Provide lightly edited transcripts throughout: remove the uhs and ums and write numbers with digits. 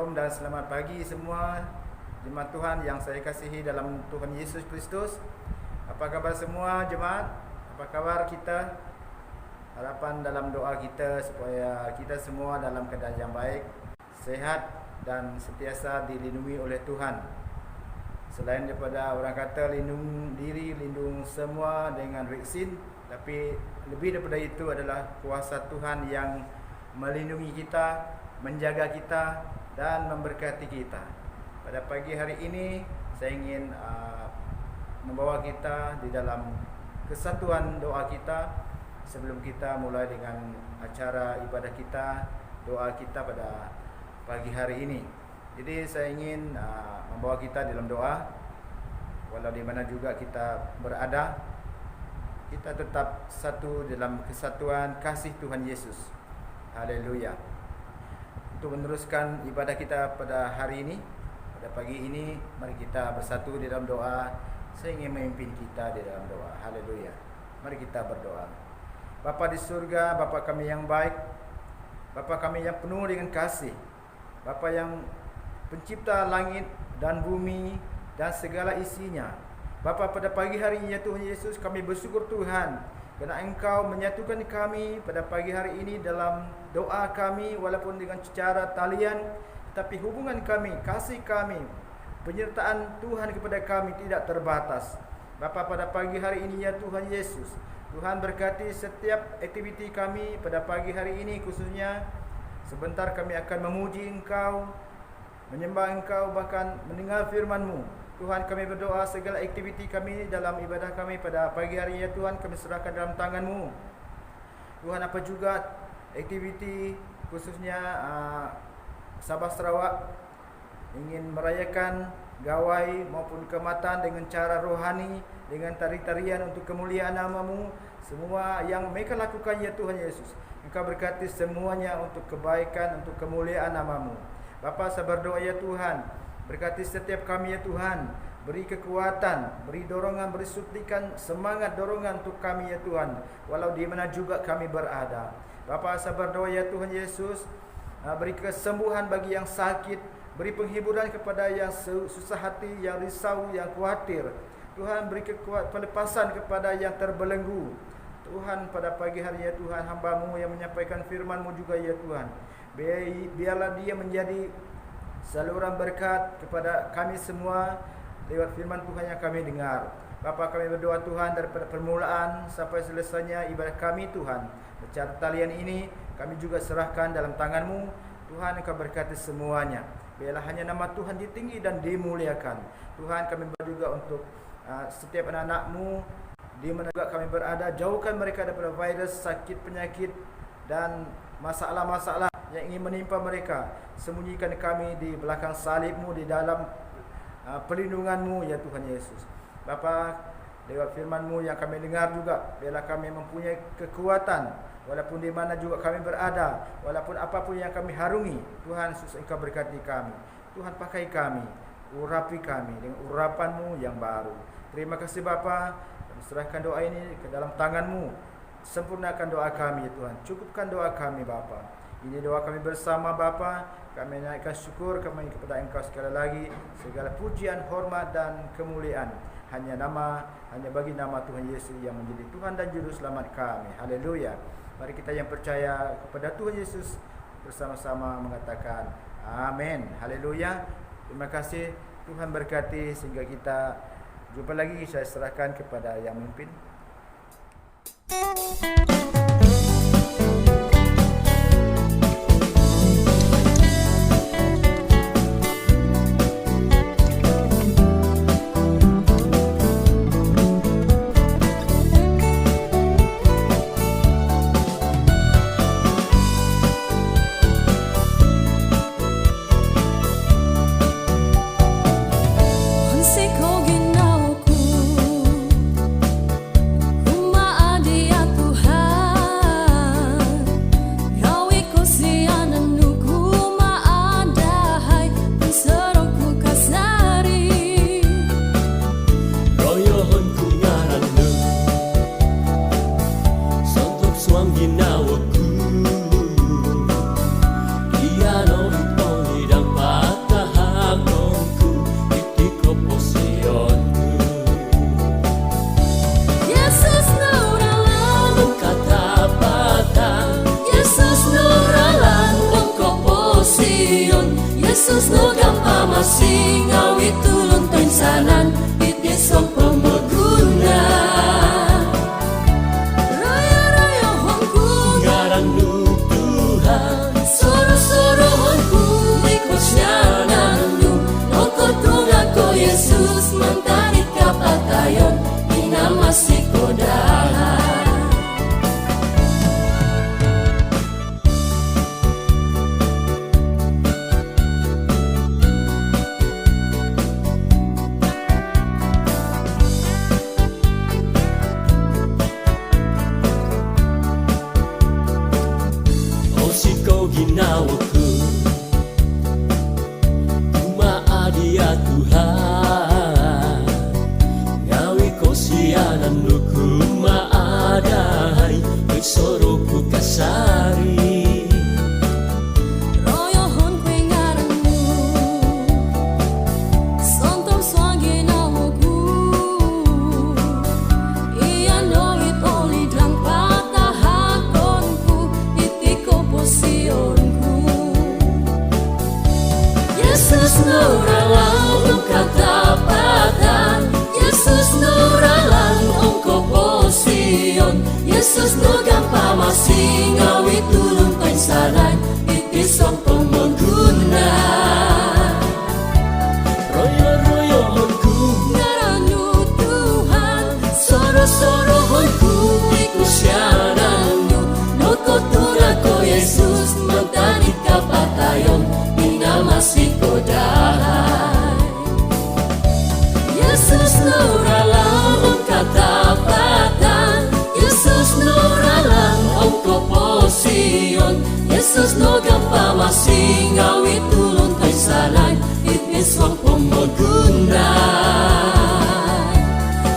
Shalom dan selamat pagi semua jemaat Tuhan yang saya kasihi dalam Tuhan Yesus Kristus. Apa kabar semua jemaat? Apa kabar kita? Harapan dalam doa kita supaya kita semua dalam keadaan yang baik, sehat dan sentiasa dilindungi oleh Tuhan. Selain daripada orang kata lindung diri, lindung semua dengan vaksin, tapi lebih daripada itu adalah kuasa Tuhan yang melindungi kita, menjaga kita dan memberkati kita. Pada pagi hari ini saya ingin membawa kita di dalam kesatuan doa kita sebelum kita mulai dengan acara ibadah kita, doa kita pada pagi hari ini. Jadi saya ingin membawa kita dalam doa, walau di mana juga kita berada, kita tetap satu dalam kesatuan kasih Tuhan Yesus. Haleluya. Untuk meneruskan ibadah kita pada hari ini, pada pagi ini, mari kita bersatu di dalam doa. Saya ingin memimpin kita di dalam doa. Haleluya. Mari kita berdoa. Bapa di surga, Bapa kami yang baik, Bapa kami yang penuh dengan kasih, Bapa yang pencipta langit dan bumi dan segala isinya. Bapa, pada pagi hari ini ya Tuhan Yesus, kami bersyukur Tuhan kerana Engkau menyatukan kami pada pagi hari ini dalam doa kami, walaupun dengan secara talian, tetapi hubungan kami, kasih kami, penyertaan Tuhan kepada kami tidak terbatas. Bapa, pada pagi hari ini ya Tuhan Yesus, Tuhan berkati setiap aktiviti kami pada pagi hari ini, khususnya sebentar kami akan memuji Engkau, menyembah Engkau, bahkan mendengar firman-Mu. Tuhan, kami berdoa segala aktiviti kami dalam ibadah kami pada pagi hari ya Tuhan, kami serahkan dalam tangan-Mu. Tuhan, apa juga aktiviti khususnya Sabah Sarawak ingin merayakan gawai maupun keamatan dengan cara rohani, dengan tari-tarian untuk kemuliaan nama-Mu, semua yang mereka lakukan ya Tuhan Yesus, Engkau berkati semuanya untuk kebaikan, untuk kemuliaan nama-Mu. Bapa, saya berdoa ya Tuhan, berkati setiap kami ya Tuhan, beri kekuatan, beri dorongan, beri suntikan semangat dorongan untuk kami ya Tuhan, walau di mana juga kami berada. Bapa, saya berdoa ya Tuhan Yesus, beri kesembuhan bagi yang sakit, beri penghiburan kepada yang susah hati, yang risau, yang khawatir. Tuhan, beri pelepasan kepada yang terbelenggu. Tuhan, pada pagi hari ya Tuhan, hamba-Mu yang menyampaikan firman-Mu juga ya Tuhan, biarlah dia menjadi saluran berkat kepada kami semua lewat firman Tuhan yang kami dengar. Bapa, kami berdoa Tuhan, daripada permulaan sampai selesainya ibadah kami Tuhan, secara talian ini kami juga serahkan dalam tangan-Mu. Tuhan, Engkau berkati semuanya, biarlah hanya nama Tuhan ditinggi dan dimuliakan. Tuhan, kami berdoa juga untuk setiap anak-anak-Mu di mana juga kami berada, jauhkan mereka daripada virus, sakit, penyakit dan masalah-masalah yang ingin menimpa mereka. Sembunyikan kami di belakang salib-Mu, di dalam perlindungan-Mu ya Tuhan Yesus. Bapa, lewat firman-Mu yang kami dengar juga, biarlah kami mempunyai kekuatan walaupun di mana juga kami berada, walaupun apapun yang kami harungi. Tuhan Yesus, Engkau berkati kami. Tuhan, pakai kami, urapi kami dengan urapan-Mu yang baru. Terima kasih Bapa, kami serahkan doa ini ke dalam tangan-Mu. Sempurnakan doa kami ya Tuhan, cukupkan doa kami Bapa. Ini doa kami bersama Bapa. Kami naikkan syukur kami kepada Engkau sekali lagi. Segala pujian, hormat dan kemuliaan hanya bagi nama Tuhan Yesus yang menjadi Tuhan dan Juru Selamat kami. Haleluya. Mari kita yang percaya kepada Tuhan Yesus bersama-sama mengatakan amin. Haleluya. Terima kasih. Tuhan berkati sehingga kita jumpa lagi. Saya serahkan kepada yang memimpin. Rumah adia Tuhan masing ngawi tulun pensanan iti song pemeguna raya-raya hongku ngarang nu Tuhan soro-soro hongku ikut syananu noko tungako Yesus mantarit kapatayon ina masih kodahan ginawaku tumaadi ya Tuhan ngawi ko siyanan nuku maadai begsoroku kasari royohon kwe ngaranmu sontom swagi nawaku iya nohit oli dlang patahakonku itiko posion Yesus nuralang katapatan Yesus nuralang ongko posion Yesus no gampa masing ngawi tulung pensanan itisong pemeguna royo-royo honku ngaranu Tuhan soro-soro honku ikusyananu noko turako Yesus mantani kapatayon masih kodahan Yesus nuralang katapatan Yesus nuralang ongko posion Yesus no gampa masih ngawi tulun pensanan itis wang pemeguna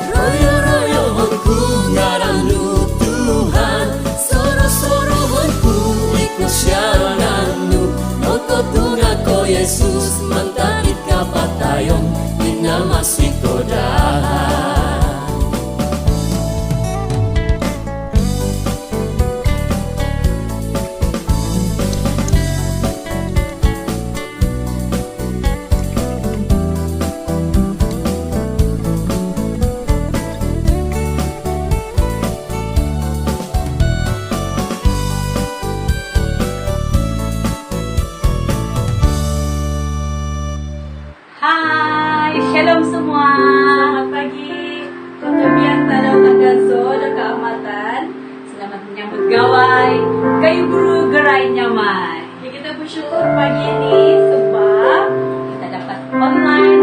royo-royo hongku ngaranu Tuhan soro-soro hongku ikut syananu noko tungako Yesus mantarit kapatayon ina masih kodahan Hai, shalom semua. Selamat pagi. Kemudian tadaw kagaso da kaamatan. Selamat menyambut gawai kayu guru gerai nyamai. Ya, kita bersyukur pagi ini sebab kita dapat online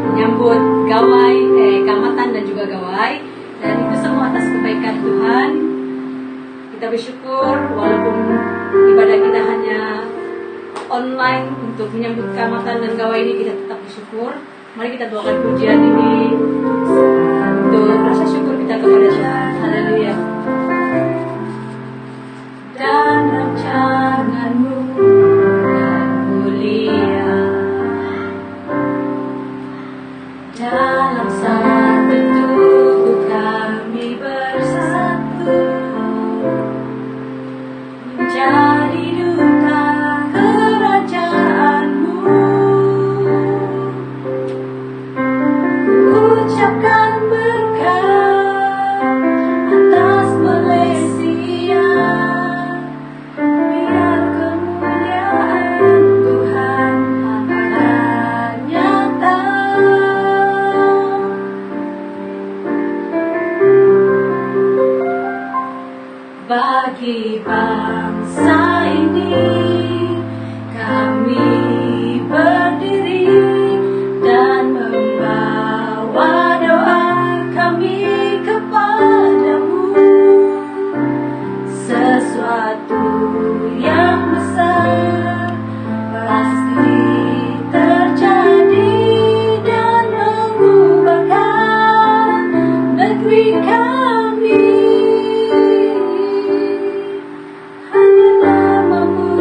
menyambut gawai kaamatan dan juga gawai, dan itu semua atas kebaikan Tuhan. Kita bersyukur walaupun ibadah kita hanya online untuk menyambut kaamatan dan gawai ini, kita tetap bersyukur. Mari kita doakan pujian ini untuk rasa syukur kita kepada Tuhan. Haleluya. Dan rancangan-Mu yang mulia dalam satu tubuh kami bersatu menjadi duta kerajaan-Mu. Ucapkan berkat atas Malaysia, biar kemuliaan Tuhan akan nyata. Bagi bangsa ini kami berdiri dan membawa doa kami kepadamu. Sesuatu yang besar pasti terjadi dan mengubahkan negeri kami. Hanya namamu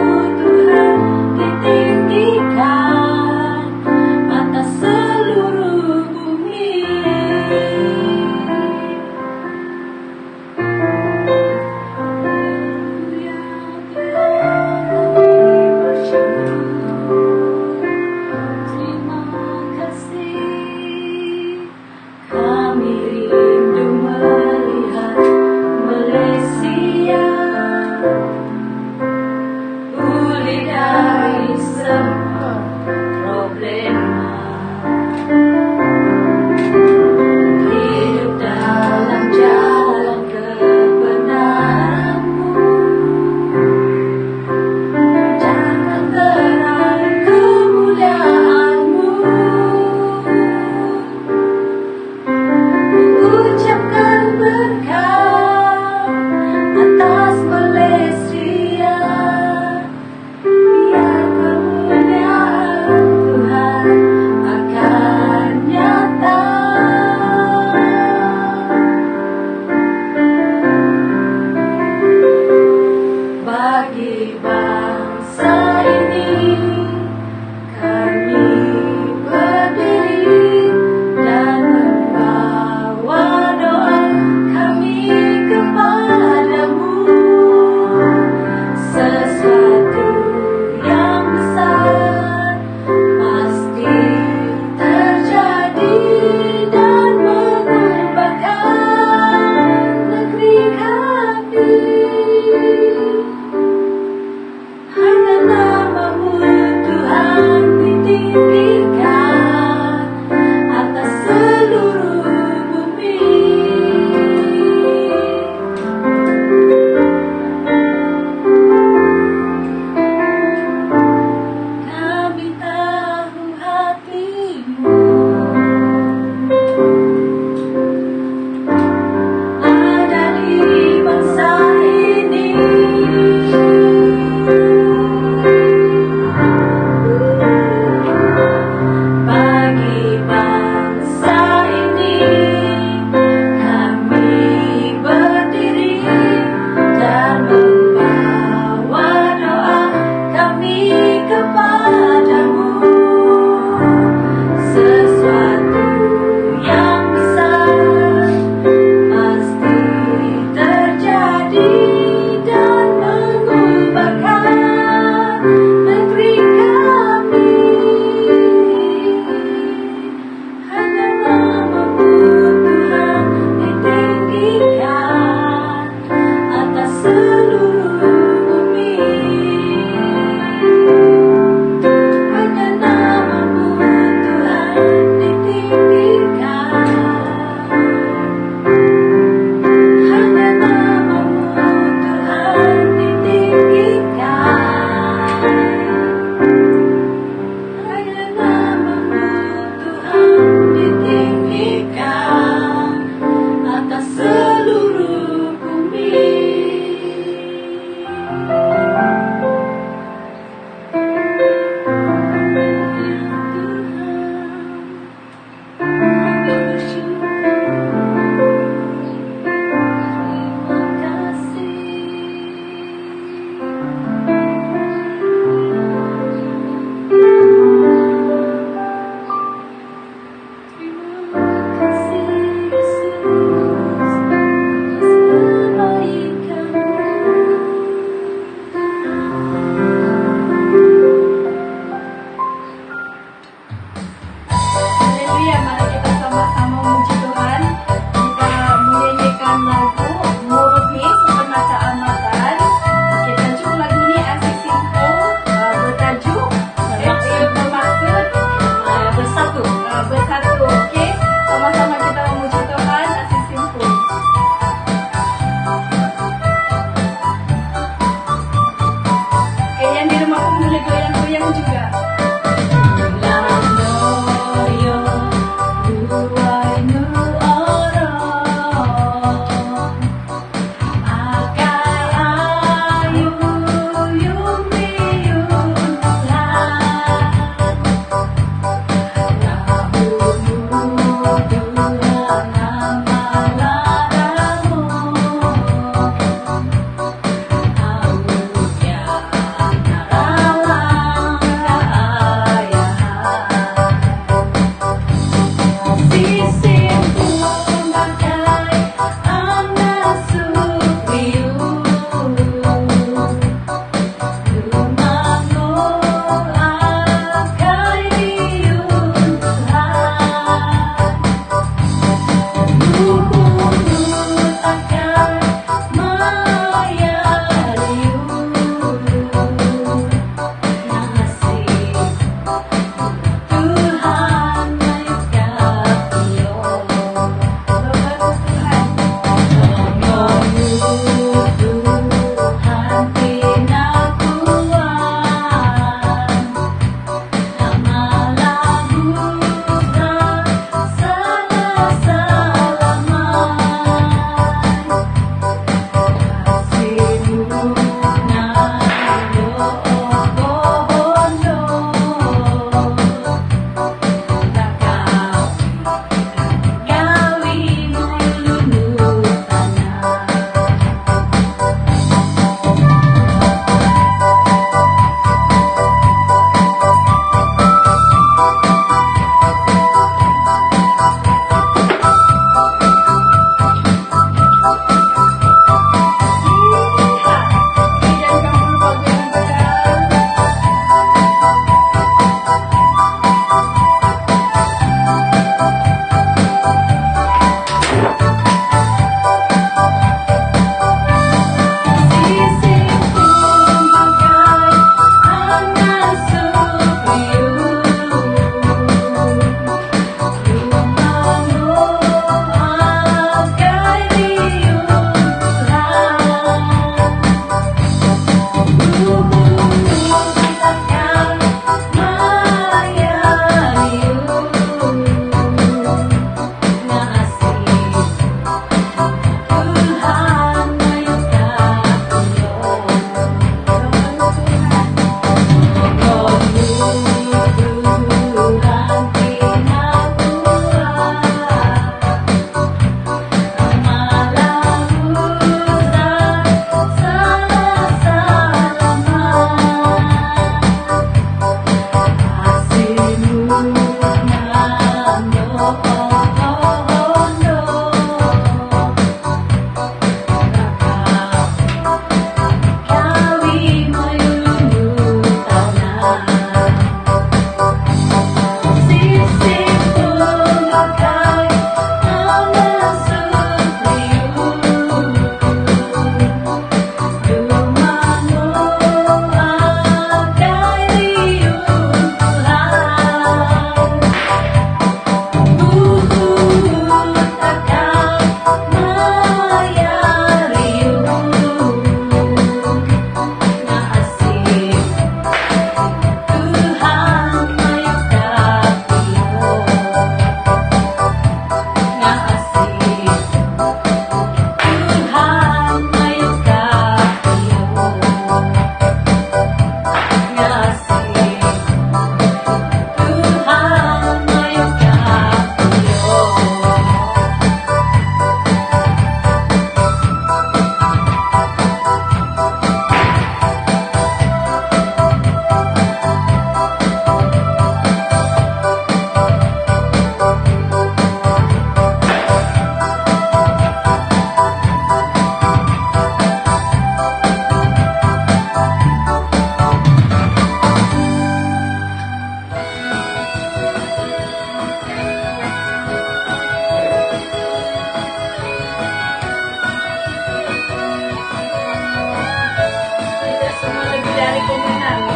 pemenang.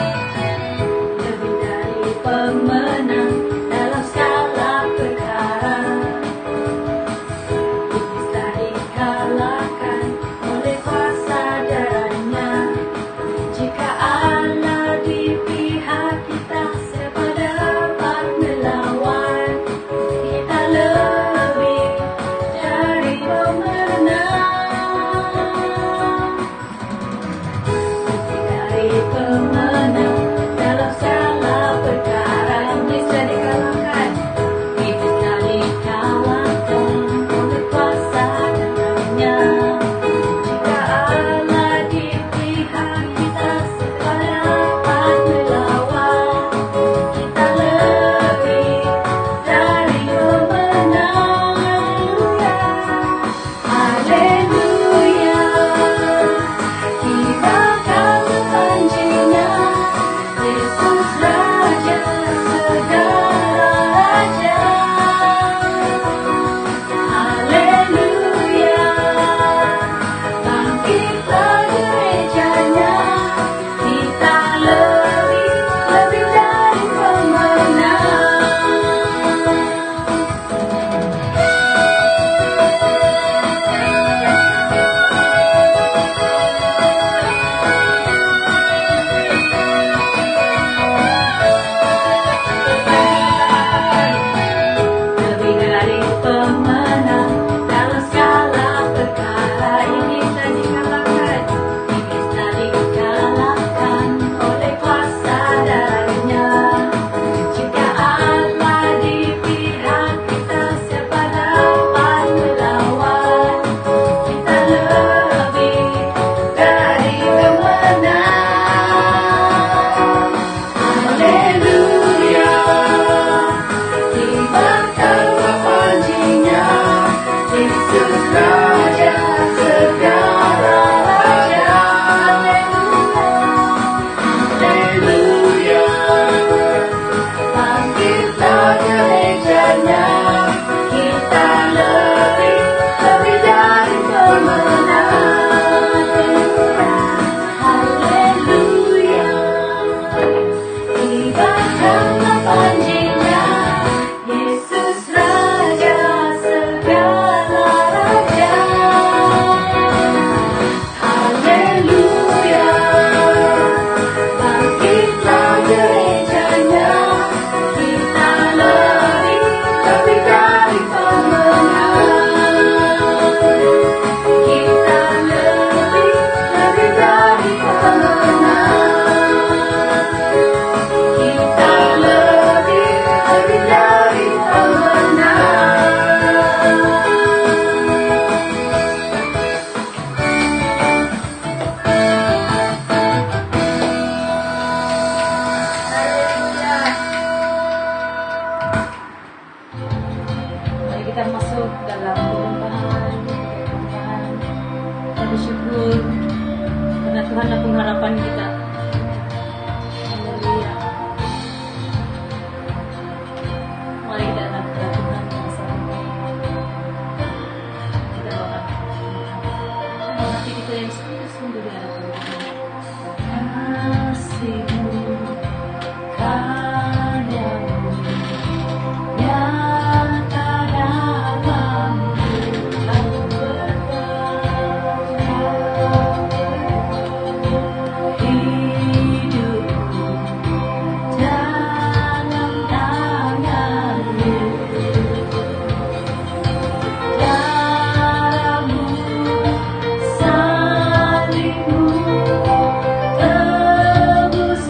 Lebih dari pemenang dalam segala perkara. Iblis telah dikalahkan oleh kuasa darahnya. Jika Allah di pihak kita, siapa dapat melawan? Kita lebih dari pemenang. Lebih dari pemenang dalam segala perkara. Iblis telah dikalahkan. Iblis telah dikalahkan oleh kuasa darahnya. Jika Allah di pihak kita, siapa dapat melawan? Kita lebih dari pemenang. Haleluya, kibarkan panjinya, Yesus Raja segala raja. Haleluya, bangkitlah gerejanya, kita lebih dari pemenang. Lebih dari pemenang dalam segala perkara. Iblis telah dikalahkan. Iblis telah dikalahkan oleh kuasa darahnya. Jika Allah di pihak kita, siapa dapat melawan? Kita lebih dari pemenang. Haleluya, kibarkan panjinya, Yesus Raja segala raja. Haleluya, bangkitlah gerejanya, kita lebih dari pemenang. Haleluya, kibarkanlah panjinya, Yesus Raja segala raja. Haleluya, bangkitlah gerejanya, kita lebih dari pemenang. Kita lebih dari pemenang. Kita lebih dari Mari kita masuk dalam perubahan. Kita bersyukur karena Tuhan adalah pengharapan kita. Haleluya. Mari kita datang kepada Tuhan bersama. Kita doakan. Hati kita yang sungguh-sungguh di hadapan Tuhan. Kasih-Mu, karya-Mu nyata dalam hidupku dalam tangan-Mu. Darah-Mu, salib-Mu tebus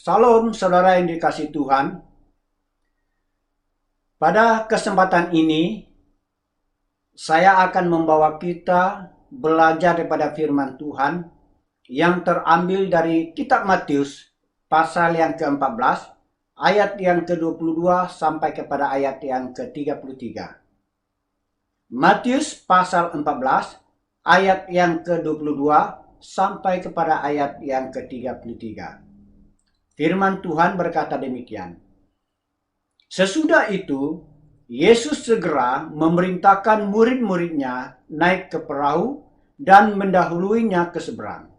Salam saudara yang dikasihi Tuhan. Pada kesempatan ini, saya akan membawa kita belajar daripada firman Tuhan yang terambil dari kitab Matius pasal yang ke-14, ayat yang ke-22 sampai kepada ayat yang ke-33. Matius pasal 14, ayat yang ke-22 sampai kepada ayat yang ke-33. Firman Tuhan berkata demikian. Sesudah itu, Yesus segera memerintahkan murid-muridnya naik ke perahu dan mendahuluinya ke seberang.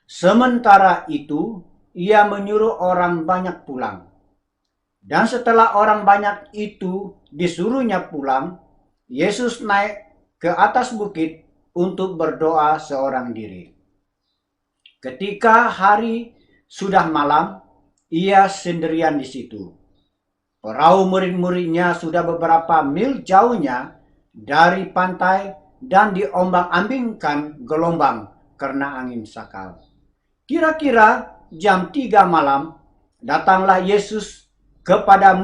Sementara itu, ia menyuruh orang banyak pulang. Dan setelah orang banyak itu disuruhnya pulang, Yesus naik ke atas bukit untuk berdoa seorang diri. Ketika hari sudah malam, ia sendirian di situ. Perahu murid-muridnya sudah beberapa mil jauhnya dari pantai dan diombang-ambingkan gelombang karena angin sakal. Kira-kira jam 3 malam, datanglah Yesus kepada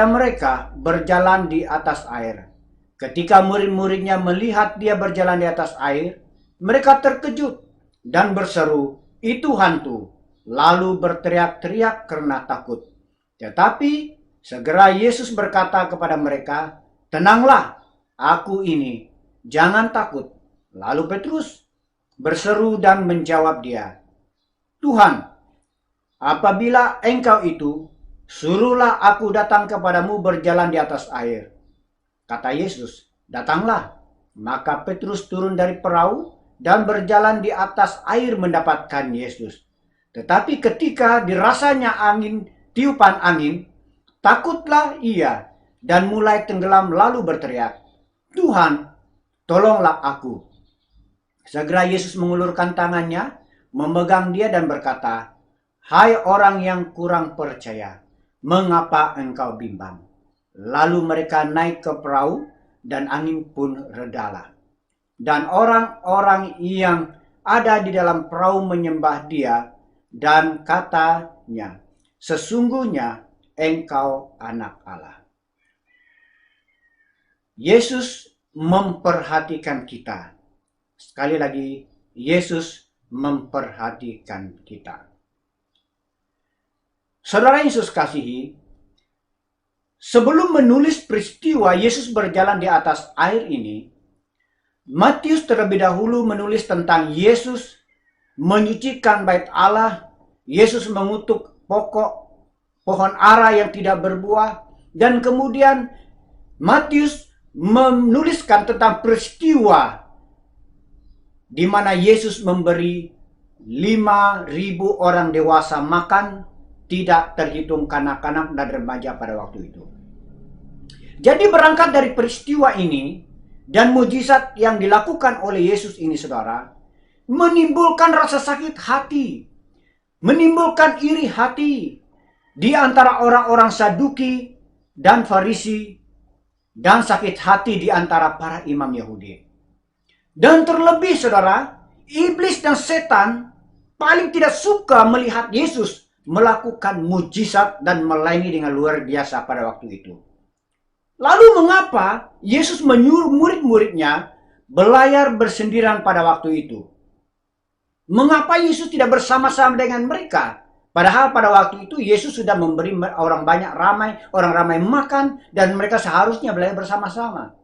mereka berjalan di atas air. Ketika murid-muridnya melihat dia berjalan di atas air, mereka terkejut dan berseru, "Itu hantu!" Lalu berteriak-teriak karena takut. Tetapi segera Yesus berkata kepada mereka, "Tenanglah, aku ini, jangan takut." Lalu Petrus berseru dan menjawab dia, "Tuhan, apabila engkau itu, suruhlah aku datang kepadamu berjalan di atas air." Kata Yesus, "Datanglah." Maka Petrus turun dari perahu dan berjalan di atas air mendapatkan Yesus. Tetapi ketika dirasanya tiupan angin, takutlah ia dan mulai tenggelam lalu berteriak, "Tuhan, tolonglah aku." Segera Yesus mengulurkan tangannya, memegang dia dan berkata, "Hai orang yang kurang percaya, mengapa engkau bimbang?" Lalu mereka naik ke perahu dan angin pun redalah. Dan orang-orang yang ada di dalam perahu menyembah dia dan katanya, "Sesungguhnya engkau anak Allah." Yesus memperhatikan kita. Sekali lagi, Yesus memperhatikan kita. Saudara Yesus kasihi, sebelum menulis peristiwa Yesus berjalan di atas air ini, Matius terlebih dahulu menulis tentang Yesus menyucikan bait Allah, Yesus mengutuk pohon ara yang tidak berbuah, dan kemudian Matius menuliskan tentang peristiwa di mana Yesus memberi 5.000 orang dewasa makan, tidak terhitung kanak-kanak dan remaja pada waktu itu. Jadi berangkat dari peristiwa ini dan mujizat yang dilakukan oleh Yesus ini, saudara, menimbulkan rasa sakit hati, menimbulkan iri hati di antara orang-orang Saduki dan Farisi, dan sakit hati di antara para imam Yahudi. Dan terlebih, saudara, iblis dan setan paling tidak suka melihat Yesus melakukan mujizat dan melayani dengan luar biasa pada waktu itu. Lalu mengapa Yesus menyuruh murid-muridnya berlayar bersendirian pada waktu itu? Mengapa Yesus tidak bersama-sama dengan mereka? Padahal pada waktu itu Yesus sudah memberi orang ramai makan, dan mereka seharusnya berlayar bersama-sama.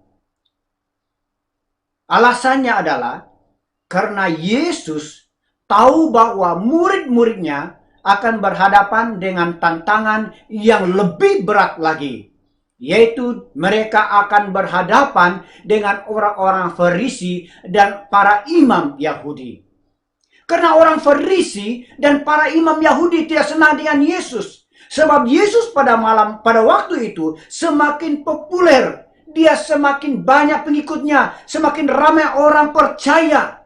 Alasannya adalah karena Yesus tahu bahwa murid-muridnya akan berhadapan dengan tantangan yang lebih berat lagi, yaitu mereka akan berhadapan dengan orang-orang Farisi dan para imam Yahudi. Karena orang Farisi dan para imam Yahudi tidak senang dengan Yesus, sebab Yesus pada waktu itu semakin populer, dia semakin banyak pengikutnya, semakin ramai orang percaya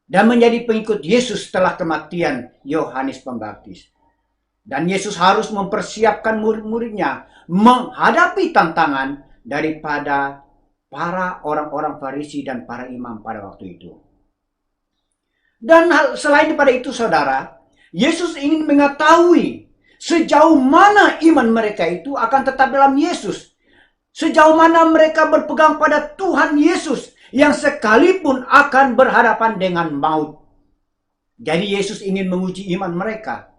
dan menjadi pengikut Yesus setelah kematian Yohanes Pembaptis. Dan Yesus harus mempersiapkan murid-muridnya menghadapi tantangan daripada para orang-orang Farisi dan para imam pada waktu itu. Dan selain daripada itu, saudara, Yesus ingin mengetahui sejauh mana iman mereka itu akan tetap dalam Yesus. Sejauh mana mereka berpegang pada Tuhan Yesus yang sekalipun akan berhadapan dengan maut. Jadi Yesus ingin menguji iman mereka.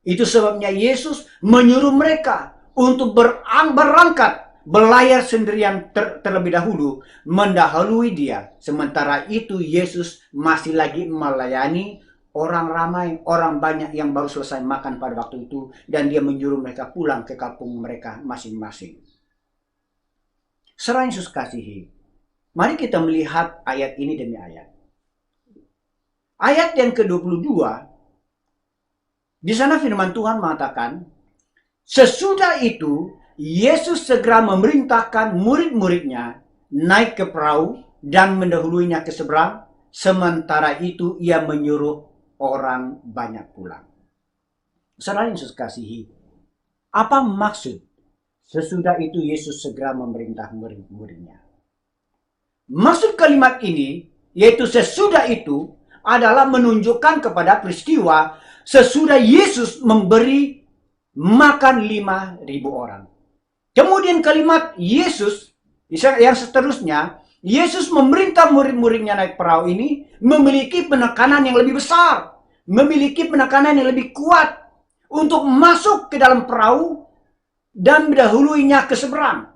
Itu sebabnya Yesus menyuruh mereka untuk berangkat, berlayar sendirian terlebih dahulu, mendahului dia. Sementara itu Yesus masih lagi melayani orang ramai, orang banyak yang baru selesai makan pada waktu itu. Dan dia menyuruh mereka pulang ke kampung mereka masing-masing. Saudara Yesus kasihi, mari kita melihat ayat ini demi ayat. Ayat yang ke-22, di sana firman Tuhan mengatakan, sesudah itu Yesus segera memerintahkan murid-muridnya naik ke perahu dan mendahuluinya ke seberang. Sementara itu ia menyuruh orang banyak pulang. Saudara Yesus kasihi, apa maksud sesudah itu Yesus segera memerintah murid-muridnya? Maksud kalimat ini, yaitu sesudah itu, adalah menunjukkan kepada peristiwa sesudah Yesus memberi makan 5.000 orang. Kemudian kalimat Yesus yang seterusnya, Yesus memerintah murid-muridnya naik perahu ini memiliki penekanan yang lebih besar, memiliki penekanan yang lebih kuat untuk masuk ke dalam perahu dan mendahuluinya ke seberang.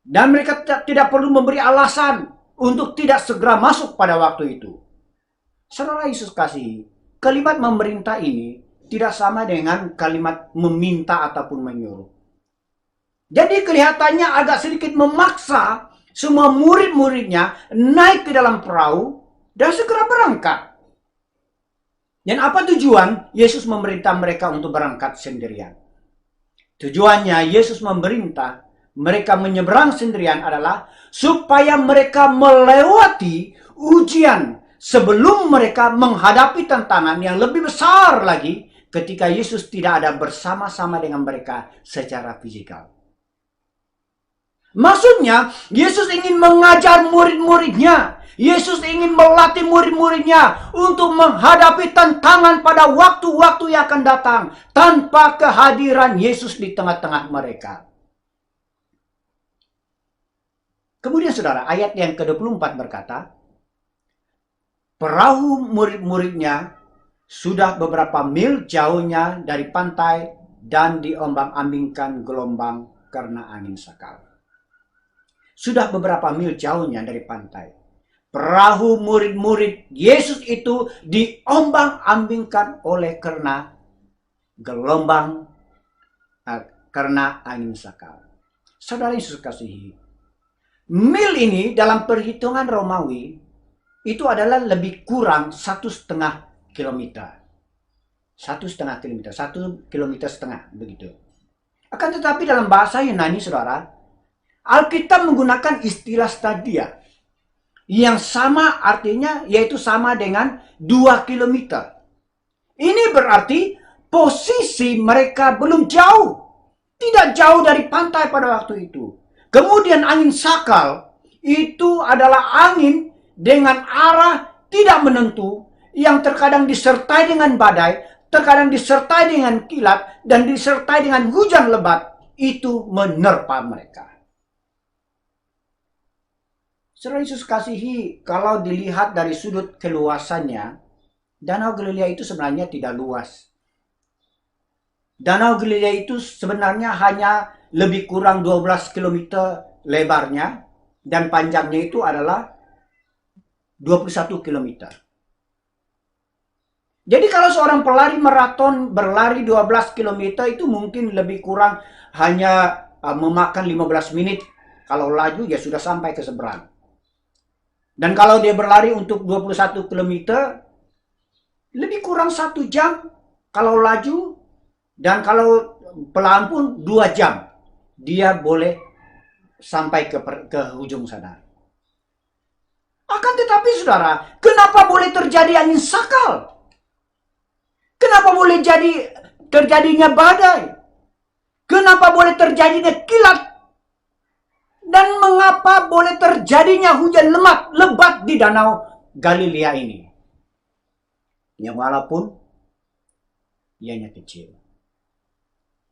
Dan mereka tidak perlu memberi alasan untuk tidak segera masuk pada waktu itu. Saudara Yesus kasihi, kalimat memerintah ini tidak sama dengan kalimat meminta ataupun menyuruh. Jadi kelihatannya agak sedikit memaksa semua murid-muridnya naik ke dalam perahu dan segera berangkat. Dan apa tujuan Yesus memerintah mereka untuk berangkat sendirian? Tujuannya Yesus memerintah mereka menyeberang sendirian adalah supaya mereka melewati ujian sebelum mereka menghadapi tantangan yang lebih besar lagi ketika Yesus tidak ada bersama-sama dengan mereka secara fisikal. Maksudnya, Yesus ingin mengajar murid-muridnya. Yesus ingin melatih murid-muridnya untuk menghadapi tantangan pada waktu-waktu yang akan datang tanpa kehadiran Yesus di tengah-tengah mereka. Kemudian saudara, ayat yang ke-24 berkata, perahu murid-muridnya sudah beberapa mil jauhnya dari pantai dan diombang-ambingkan gelombang karena angin sakal. Sudah beberapa mil jauhnya dari pantai. Perahu murid-murid Yesus itu diombang-ambingkan oleh karena gelombang, karena angin sakal. Saudara Yesus kasihi, mil ini dalam perhitungan Romawi itu adalah lebih kurang 1,5 kilometer. 1,5 kilometer, 1,5 kilometer begitu. Akan tetapi dalam bahasa Yunani, saudara, Alkitab menggunakan istilah stadia yang sama artinya yaitu sama dengan 2 kilometer. Ini berarti posisi mereka belum jauh, tidak jauh dari pantai pada waktu itu. Kemudian angin sakal itu adalah angin dengan arah tidak menentu yang terkadang disertai dengan badai, terkadang disertai dengan kilat, dan disertai dengan hujan lebat. Itu menerpa mereka. Saudara Yesus kasihi, kalau dilihat dari sudut keluasannya, Danau Galilea itu sebenarnya tidak luas. Danau Galilea itu sebenarnya hanya lebih kurang 12 km lebarnya, dan panjangnya itu adalah 21 km. Jadi kalau seorang pelari maraton berlari 12 km itu mungkin lebih kurang hanya memakan 15 menit. Kalau laju ya sudah sampai ke seberang. Dan kalau dia berlari untuk 21 km, lebih kurang 1 jam kalau laju. Dan kalau pelan pun 2 jam. Dia boleh sampai ke ujung sana. Akan tetapi saudara, kenapa boleh terjadi angin sakal? Kenapa boleh terjadinya badai? Kenapa boleh terjadinya kilat? Dan mengapa boleh terjadinya hujan lebat di Danau Galilea ini? yang walaupun ianya kecil.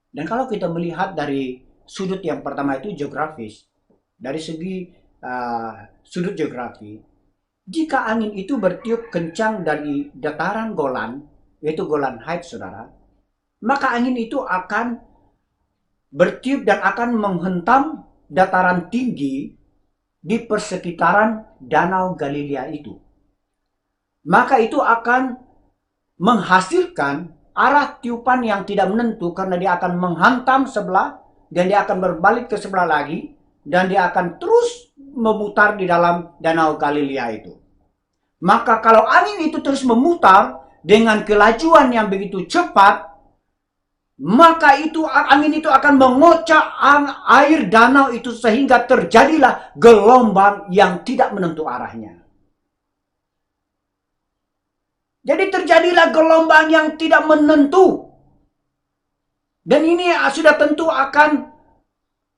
Dan kalau kita melihat dari sudut yang pertama itu geografis, dari segi sudut geografi, jika angin itu bertiup kencang dari dataran Golan, yaitu Golan Heights, saudara, maka angin itu akan bertiup dan akan menghentam dataran tinggi di persekitaran Danau Galilea itu. Maka itu akan menghasilkan arah tiupan yang tidak menentu karena dia akan menghantam sebelah dan dia akan berbalik ke sebelah lagi dan dia akan terus memutar di dalam Danau Galilea itu. Maka kalau angin itu terus memutar dengan kelajuan yang begitu cepat, maka angin itu akan mengocak air danau itu sehingga terjadilah gelombang yang tidak menentu arahnya. Jadi terjadilah gelombang yang tidak menentu. Dan ini sudah tentu akan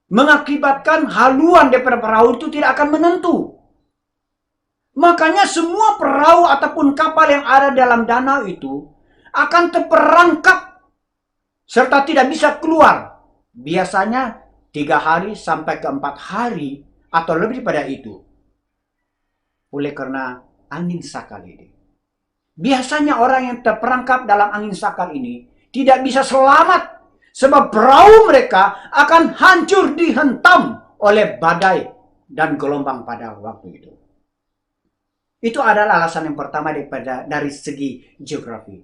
mengakibatkan haluan daripada perahu itu tidak akan menentu. Makanya semua perahu ataupun kapal yang ada dalam danau itu akan terperangkap serta tidak bisa keluar. Biasanya 3 hari sampai ke 4 hari atau lebih daripada itu. Oleh karena angin sakal ini. Biasanya orang yang terperangkap dalam angin sakal ini tidak bisa selamat. Sebab perahu mereka akan hancur dihentam oleh badai dan gelombang pada waktu itu. Itu adalah alasan yang pertama dari segi geografi.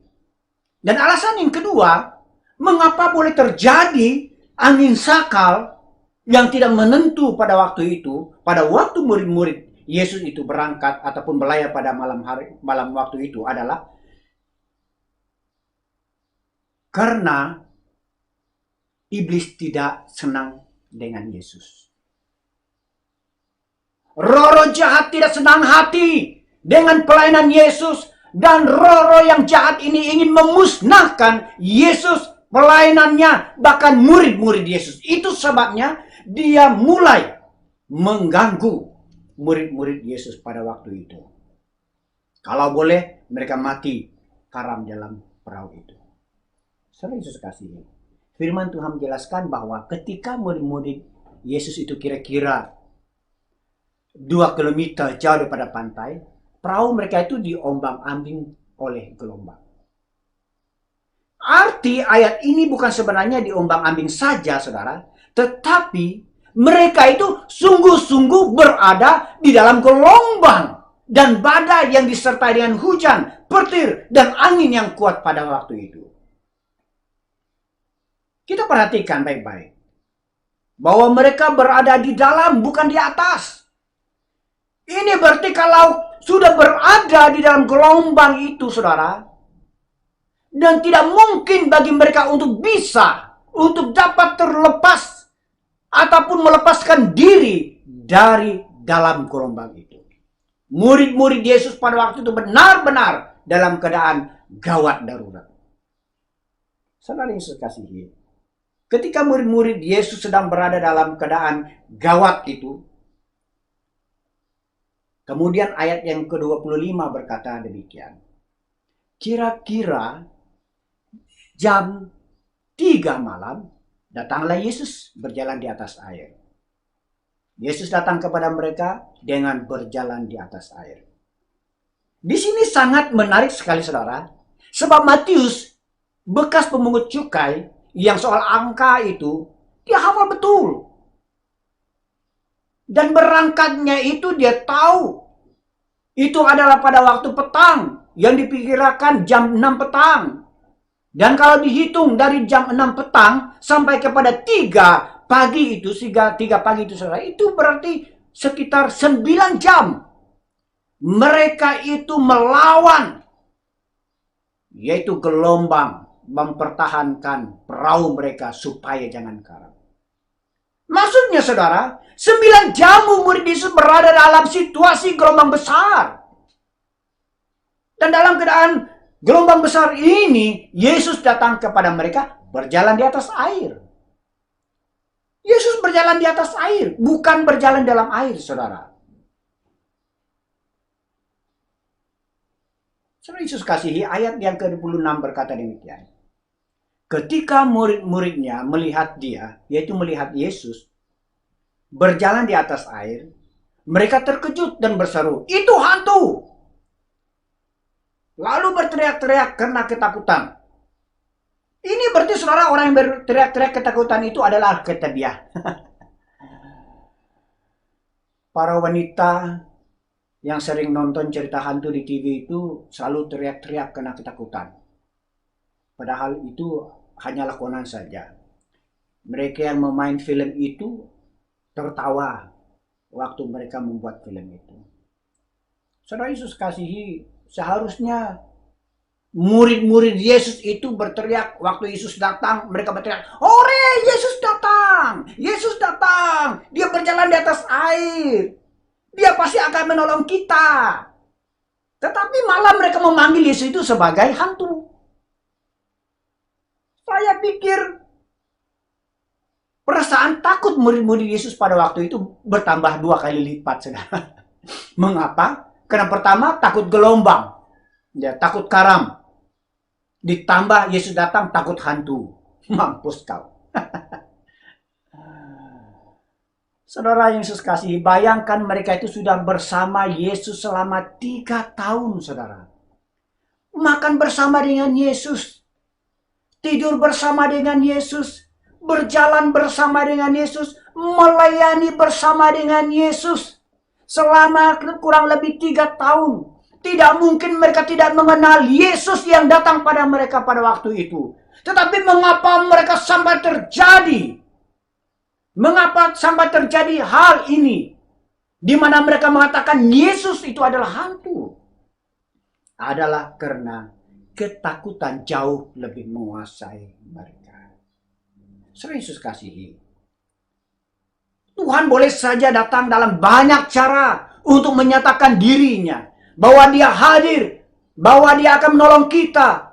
Dan alasan yang kedua, mengapa boleh terjadi angin sakal yang tidak menentu pada waktu itu, pada waktu murid-murid Yesus itu berangkat ataupun berlayar pada malam waktu itu adalah karena iblis tidak senang dengan Yesus. Roh-roh jahat tidak senang hati dengan pelayanan Yesus dan roh-roh yang jahat ini ingin memusnahkan Yesus, pelayanannya, bahkan murid-murid Yesus. Itu sebabnya dia mulai mengganggu murid-murid Yesus pada waktu itu. Kalau boleh mereka mati karam dalam perahu itu. Saudara Yesus kasih. Firman Tuhan menjelaskan bahwa ketika murid-murid Yesus itu kira-kira 2 kilometer jauh daripada pantai, perahu mereka itu diombang-ambing oleh gelombang. Arti ayat ini bukan sebenarnya diombang-ambing saja, saudara, tetapi mereka itu sungguh-sungguh berada di dalam gelombang dan badai yang disertai dengan hujan, petir, dan angin yang kuat pada waktu itu. Kita perhatikan baik-baik bahwa mereka berada di dalam, bukan di atas. Ini berarti kalau sudah berada di dalam gelombang itu, saudara, dan tidak mungkin bagi mereka untuk dapat terlepas ataupun melepaskan diri dari dalam gelombang itu. Murid-murid Yesus pada waktu itu benar-benar dalam keadaan gawat darurat. Saudara Yesus kasihi, ketika murid-murid Yesus sedang berada dalam keadaan gawat itu, kemudian ayat yang ke-25 berkata demikian. Kira-kira jam 3 malam, datanglah Yesus berjalan di atas air. Yesus datang kepada mereka dengan berjalan di atas air. Di sini sangat menarik sekali, saudara. Sebab Matius, bekas pemungut cukai, yang soal angka itu, dia hafal betul. Dan berangkatnya itu dia tahu. Itu adalah pada waktu petang, yang diperkirakan jam 6 petang. Dan kalau dihitung dari jam 6 petang sampai kepada 3 pagi itu, 3 pagi itu, saudara, itu berarti sekitar 9 jam. Mereka itu melawan, yaitu gelombang, mempertahankan perahu mereka supaya jangan karam. Maksudnya, saudara, 9 jam murid Yesus berada dalam situasi gelombang besar. Dan dalam keadaan gelombang besar ini, Yesus datang kepada mereka berjalan di atas air. Yesus berjalan di atas air, bukan berjalan dalam air, saudara. Saudara Yesus kasihi, ayat yang ke-26 berkata demikian. Ketika murid-muridnya melihat dia, yaitu melihat Yesus, berjalan di atas air, mereka terkejut dan berseru, "Itu hantu!" Lalu berteriak-teriak karena ketakutan. Ini berarti saudara, orang yang berteriak-teriak ketakutan itu adalah Alkitabiah. Para wanita yang sering nonton cerita hantu di TV itu selalu teriak-teriak karena ketakutan. Padahal itu hanyalah konon saja. Mereka yang memain film itu tertawa waktu mereka membuat film itu. Saudara Yesus kasihi, seharusnya murid-murid Yesus itu berteriak waktu Yesus datang. Mereka berteriak, "Hore, Yesus datang! Yesus datang! Dia berjalan di atas air. Dia pasti akan menolong kita." Tetapi malah mereka memanggil Yesus itu sebagai hantu. Saya pikir perasaan takut murid-murid Yesus pada waktu itu bertambah 2 kali lipat, saudara. Mengapa? Karena pertama takut gelombang, ya, takut karam. Ditambah Yesus datang takut hantu. Mampus kau. Saudara Yesus kasihi, bayangkan mereka itu sudah bersama Yesus selama 3 tahun, saudara. Makan bersama dengan Yesus, tidur bersama dengan Yesus, berjalan bersama dengan Yesus, melayani bersama dengan Yesus selama kurang lebih 3 tahun. Tidak mungkin mereka tidak mengenal Yesus yang datang pada mereka pada waktu itu. Tetapi mengapa mereka sampai terjadi? Mengapa sampai terjadi hal ini? Di mana mereka mengatakan Yesus itu adalah hantu? Adalah karena ketakutan jauh lebih menguasai mereka. Saudara Yesus kasihi, Tuhan boleh saja datang dalam banyak cara untuk menyatakan dirinya, bahwa dia hadir, bahwa dia akan menolong kita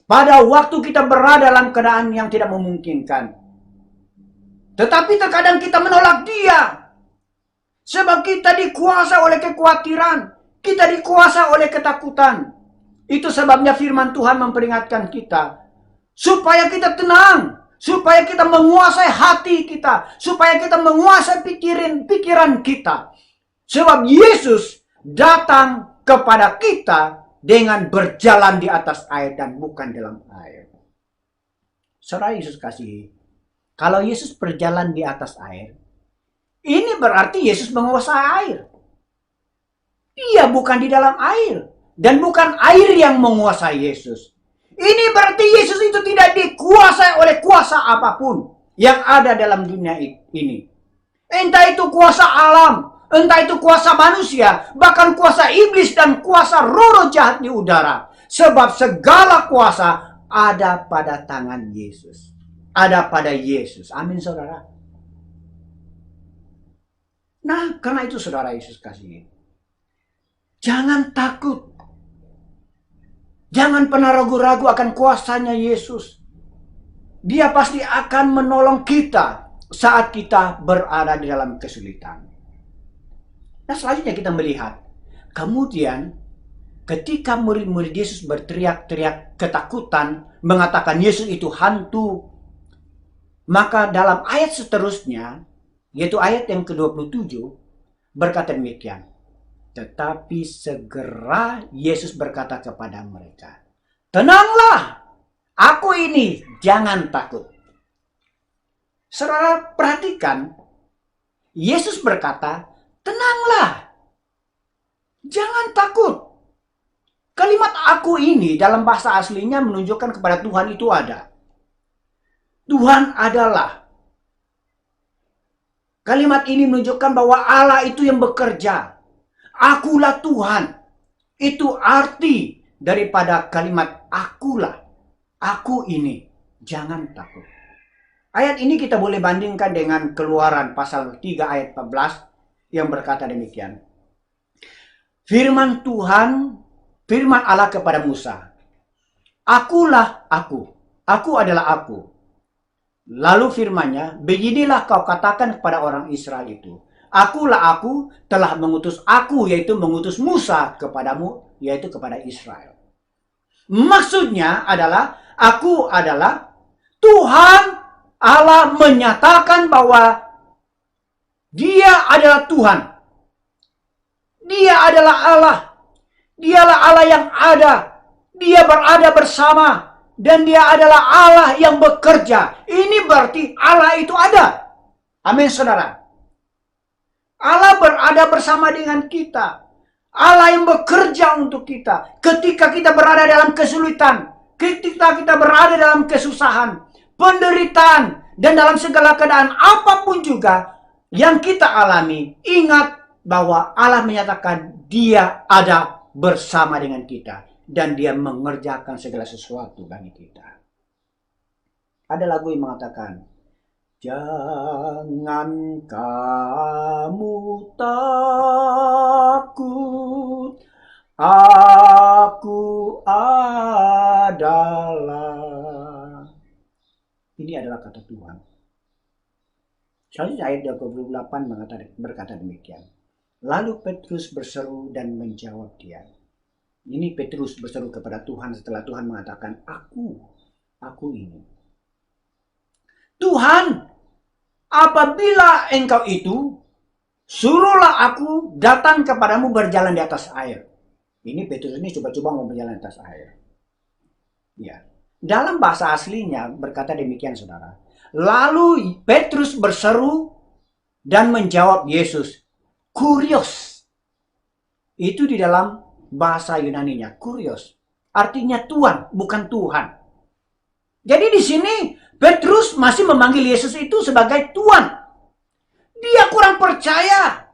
pada waktu kita berada dalam keadaan yang tidak memungkinkan. Tetapi terkadang kita menolak dia, sebab kita dikuasai oleh kekhawatiran, kita dikuasai oleh ketakutan. Itu sebabnya firman Tuhan memperingatkan kita, supaya kita tenang, supaya kita menguasai hati kita, supaya kita menguasai pikiran kita. Sebab Yesus datang kepada kita dengan berjalan di atas air dan bukan dalam air. Saudara Yesus kasihi, kalau Yesus berjalan di atas air, ini berarti Yesus menguasai air. Dia bukan di dalam air, dan bukan air yang menguasai Yesus. Ini berarti Yesus itu tidak dikuasai oleh kuasa apapun yang ada dalam dunia ini. Entah itu kuasa alam, entah itu kuasa manusia, bahkan kuasa iblis dan kuasa roh jahat di udara. Sebab segala kuasa ada pada tangan Yesus. Ada pada Yesus. Amin, saudara. Nah, karena itu saudara Yesus kasih, jangan takut. Jangan pernah ragu-ragu akan kuasanya Yesus. Dia pasti akan menolong kita saat kita berada di dalam kesulitan. Nah, selanjutnya kita melihat, kemudian ketika murid-murid Yesus berteriak-teriak ketakutan, mengatakan Yesus itu hantu, maka dalam ayat seterusnya, yaitu ayat yang ke-27, berkata demikian. Tetapi segera Yesus berkata kepada mereka, "Tenanglah, aku ini, jangan takut." Saudara perhatikan, Yesus berkata, "Tenanglah, jangan takut." Kalimat "aku ini" dalam bahasa aslinya menunjukkan kepada Tuhan itu ada. Tuhan adalah. Kalimat ini menunjukkan bahwa Allah itu yang bekerja. Akulah Tuhan. Itu arti daripada kalimat akulah. Aku ini. Jangan takut. Ayat ini kita boleh bandingkan dengan Keluaran pasal 3 ayat 14 yang berkata demikian. Firman Tuhan, firman Allah kepada Musa. Akulah aku. Aku adalah aku. Lalu firman-Nya, beginilah kau katakan kepada orang Israel itu. Akulah aku telah mengutus aku, yaitu mengutus Musa kepadamu yaitu kepada Israel. Maksudnya adalah, aku adalah Tuhan Allah menyatakan bahwa Dia adalah Tuhan. Dia adalah Allah. Dialah Allah yang ada. Dia berada bersama. Dan Dia adalah Allah yang bekerja. Ini berarti Allah itu ada. Amin, saudara. Allah berada bersama dengan kita. Allah yang bekerja untuk kita. Ketika kita berada dalam kesulitan, ketika kita berada dalam kesusahan, penderitaan, dan dalam segala keadaan apapun juga yang kita alami, ingat bahwa Allah menyatakan Dia ada bersama dengan kita. Dan Dia mengerjakan segala sesuatu bagi kita. Ada lagu yang mengatakan, jangan kamu takut, aku adalah. Ini adalah kata Tuhan. Selanjutnya ayat 28 berkata demikian. Lalu Petrus berseru dan menjawab dia. Ini Petrus berseru kepada Tuhan setelah Tuhan mengatakan, aku ini. Tuhan, apabila Engkau itu, suruhlah aku datang kepadamu berjalan di atas air. Ini Petrus ini coba-coba mau berjalan di atas air. Ya. Dalam bahasa aslinya berkata demikian, saudara. Lalu Petrus berseru dan menjawab Yesus. Kurios. Itu di dalam bahasa Yunaninya, kurios. Artinya Tuhan, bukan Tuhan. Jadi di sini Petrus masih memanggil Yesus itu sebagai Tuhan. Dia kurang percaya.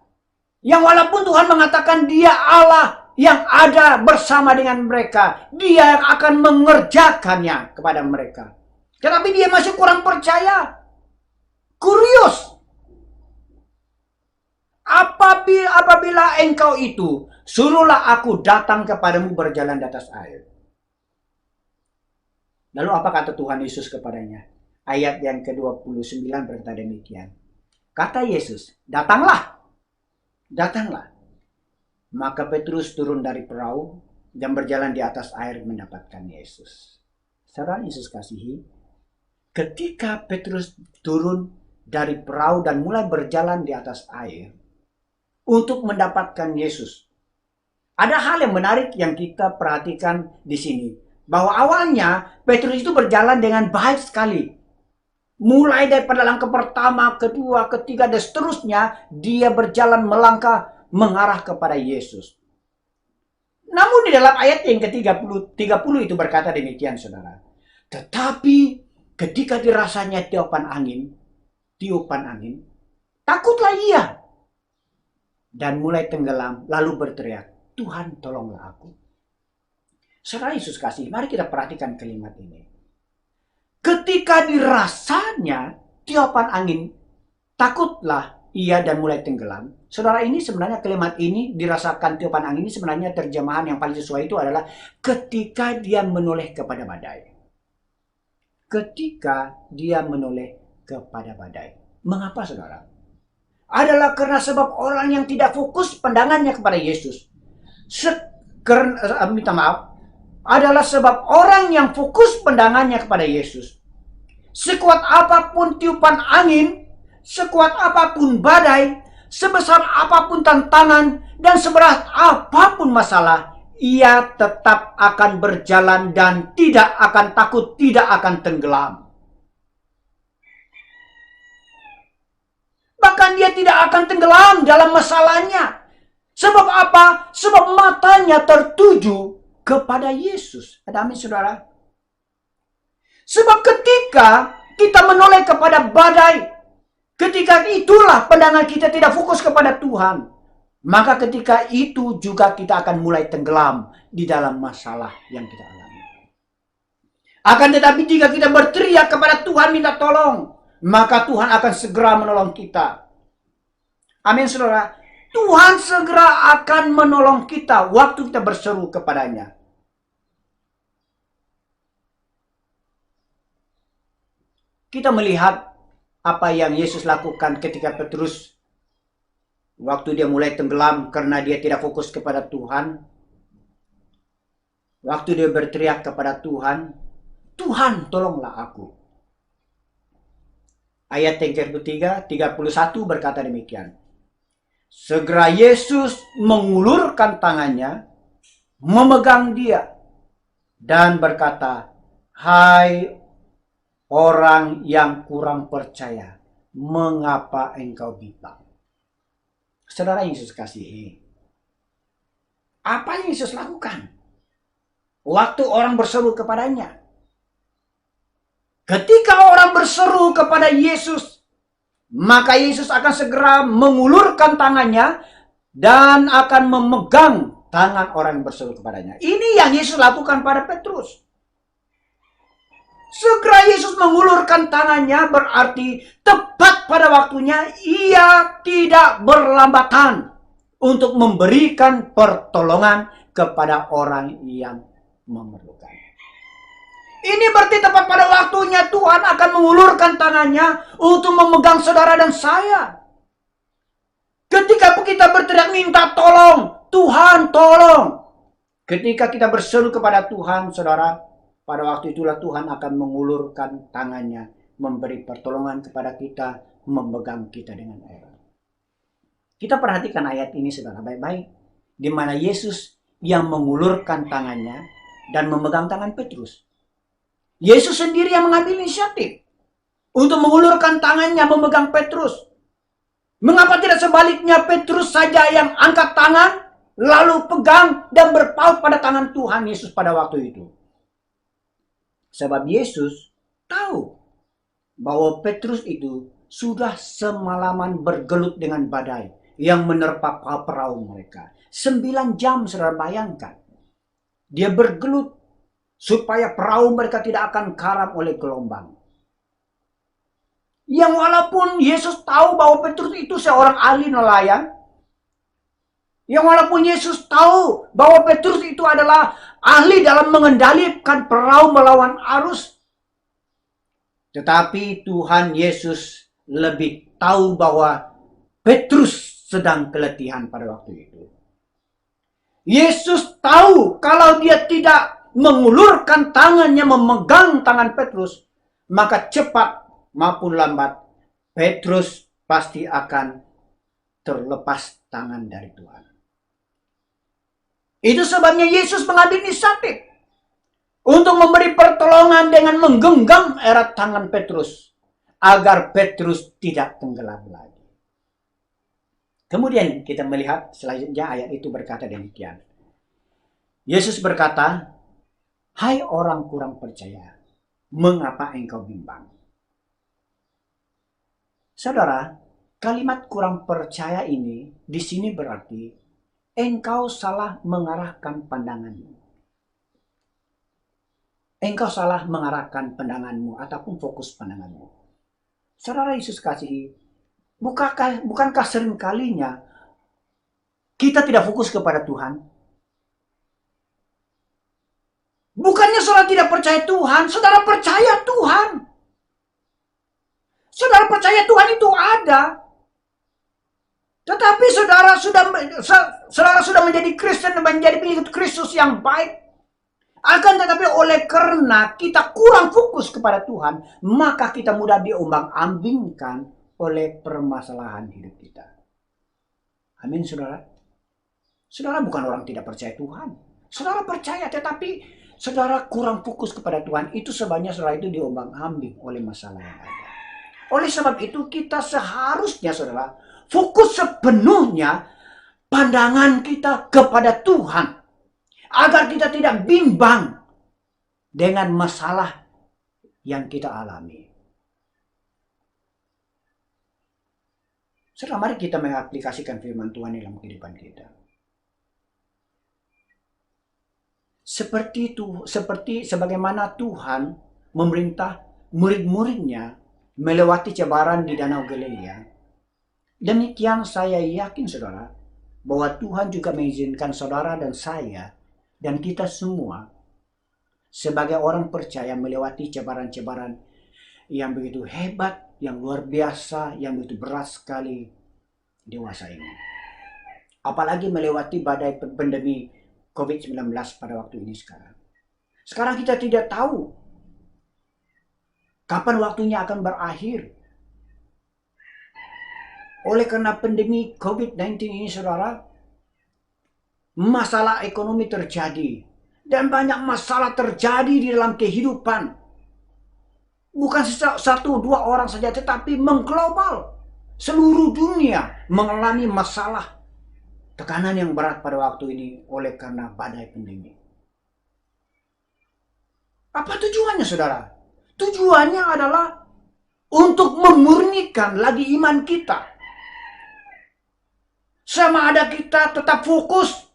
Yang walaupun Tuhan mengatakan Dia Allah yang ada bersama dengan mereka. Dia yang akan mengerjakannya kepada mereka. Tetapi dia masih kurang percaya. Kurios. Apabila engkau itu, suruhlah aku datang kepadamu berjalan di atas air. Lalu apa kata Tuhan Yesus kepadanya? Ayat yang ke-29 berkata demikian. Kata Yesus, datanglah. Datanglah. Maka Petrus turun dari perahu dan berjalan di atas air mendapatkan Yesus. Saudara Yesus kasihi, ketika Petrus turun dari perahu dan mulai berjalan di atas air untuk mendapatkan Yesus, ada hal yang menarik yang kita perhatikan di sini. Bahwa awalnya Petrus itu berjalan dengan baik sekali. Mulai daripada langkah pertama, kedua, ketiga, dan seterusnya. Dia berjalan melangkah mengarah kepada Yesus. Namun di dalam ayat yang ke-30 itu berkata demikian, saudara. Tetapi ketika dirasanya tiupan angin, takutlah ia. Dan mulai tenggelam, lalu berteriak, Tuhan tolonglah aku. Saudara Yesus kasih, mari kita perhatikan kalimat ini. Ketika dirasanya tiupan angin, takutlah ia dan mulai tenggelam. Saudara, ini sebenarnya kalimat ini dirasakan tiupan angin ini sebenarnya terjemahan yang paling sesuai itu adalah ketika dia menoleh kepada badai. Ketika dia menoleh kepada badai. Mengapa, saudara? Adalah karena sebab orang yang tidak fokus pandangannya kepada Yesus. Minta maaf. Adalah sebab orang yang fokus pandangannya kepada Yesus. Sekuat apapun tiupan angin, sekuat apapun badai, sebesar apapun tantangan, dan seberat apapun masalah, ia tetap akan berjalan dan tidak akan takut, tidak akan tenggelam. Bahkan dia tidak akan tenggelam dalam masalahnya. Sebab apa? Sebab matanya tertuju kepada Yesus. Ada amin, saudara? Sebab ketika kita menoleh kepada badai, ketika itulah pandangan kita tidak fokus kepada Tuhan, maka ketika itu juga kita akan mulai tenggelam di dalam masalah yang kita alami. Akan tetapi jika kita berteriak kepada Tuhan minta tolong, maka Tuhan akan segera menolong kita. Amin, saudara. Tuhan segera akan menolong kita waktu kita berseru kepadanya. Kita melihat apa yang Yesus lakukan ketika Petrus waktu dia mulai tenggelam karena dia tidak fokus kepada Tuhan. Waktu dia berteriak kepada Tuhan, Tuhan tolonglah aku. Ayat yang ketiga, 31 berkata demikian. Segera Yesus mengulurkan tangannya, memegang dia, dan berkata, hai orang yang kurang percaya, mengapa engkau bimbang? Saudara Yesus kasihi, apa yang Yesus lakukan waktu orang berseru kepadanya? Ketika orang berseru kepada Yesus, maka Yesus akan segera mengulurkan tangannya dan akan memegang tangan orang yang berseru kepadanya. Ini yang Yesus lakukan pada Petrus. Segera Yesus mengulurkan tangannya berarti tepat pada waktunya, ia tidak berlambatan untuk memberikan pertolongan kepada orang yang memerlukan. Ini berarti tepat pada waktunya Tuhan akan mengulurkan tangannya untuk memegang saudara dan saya. Ketika kita berteriak minta tolong, Tuhan tolong. Ketika kita berseru kepada Tuhan, saudara, pada waktu itulah Tuhan akan mengulurkan tangannya, memberi pertolongan kepada kita, memegang kita dengan erat. Kita perhatikan ayat ini, saudara, baik-baik. Di mana Yesus yang mengulurkan tangannya dan memegang tangan Petrus. Yesus sendiri yang mengambil inisiatif untuk mengulurkan tangannya memegang Petrus. Mengapa tidak sebaliknya Petrus saja yang angkat tangan, lalu pegang dan berpaut pada tangan Tuhan Yesus pada waktu itu? Sebab Yesus tahu bahwa Petrus itu sudah semalaman bergelut dengan badai yang menerpa perahu mereka. 9 jam, saudara bayangkan. Dia bergelut supaya perahu mereka tidak akan karam oleh gelombang. Yang walaupun Yesus tahu bahwa Petrus itu seorang ahli nelayan, yang walaupun Yesus tahu bahwa Petrus itu adalah ahli dalam mengendalikan perahu melawan arus, tetapi Tuhan Yesus lebih tahu bahwa Petrus sedang keletihan pada waktu itu. Yesus tahu kalau dia tidak mengulurkan tangannya memegang tangan Petrus, maka cepat maupun lambat Petrus pasti akan terlepas tangan dari Tuhan. Itu sebabnya Yesus mengambil inisiatif untuk memberi pertolongan dengan menggenggam erat tangan Petrus agar Petrus tidak tenggelam lagi. Kemudian kita melihat selanjutnya ayat itu berkata demikian. Yesus berkata, hai orang kurang percaya, mengapa engkau bimbang? Saudara, kalimat kurang percaya ini di sini berarti engkau salah mengarahkan pandanganmu. Engkau salah mengarahkan pandanganmu ataupun fokus pandanganmu. Saudara Yesus kasihi, bukankah sering kalinya kita tidak fokus kepada Tuhan? Bukannya saudara tidak percaya Tuhan, saudara percaya Tuhan. Saudara percaya Tuhan itu ada. Tetapi saudara sudah menjadi Kristen, menjadi pengikut Kristus yang baik. Akan tetapi oleh karena kita kurang fokus kepada Tuhan, maka kita mudah diombang-ambingkan oleh permasalahan hidup kita. Amin, saudara. Saudara bukan orang tidak percaya Tuhan. Saudara percaya, tetapi saudara kurang fokus kepada Tuhan. Itu sebabnya saudara itu diombang-ambing oleh masalah yang ada. Oleh sebab itu kita seharusnya, saudara, fokus sepenuhnya pandangan kita kepada Tuhan. Agar kita tidak bimbang dengan masalah yang kita alami. Saudara, mari kita mengaplikasikan firman Tuhan dalam kehidupan kita. Seperti sebagaimana Tuhan memerintah murid-muridnya melewati cabaran di Danau Galilea. Demikian saya yakin, saudara, bahwa Tuhan juga mengizinkan saudara dan saya dan kita semua sebagai orang percaya melewati cabaran-cabaran yang begitu hebat, yang luar biasa, yang begitu berat sekali dewasa ini. Apalagi melewati badai pandemi COVID-19 pada waktu ini sekarang. Sekarang kita tidak tahu kapan waktunya akan berakhir. Oleh karena pandemi COVID-19 ini, saudara, masalah ekonomi terjadi. Dan banyak masalah terjadi di dalam kehidupan. Bukan satu dua orang saja, tetapi mengglobal. Seluruh dunia mengalami masalah tekanan yang berat pada waktu ini oleh karena badai pandemi. Apa tujuannya, saudara? Tujuannya adalah untuk memurnikan lagi iman kita. Sama ada kita tetap fokus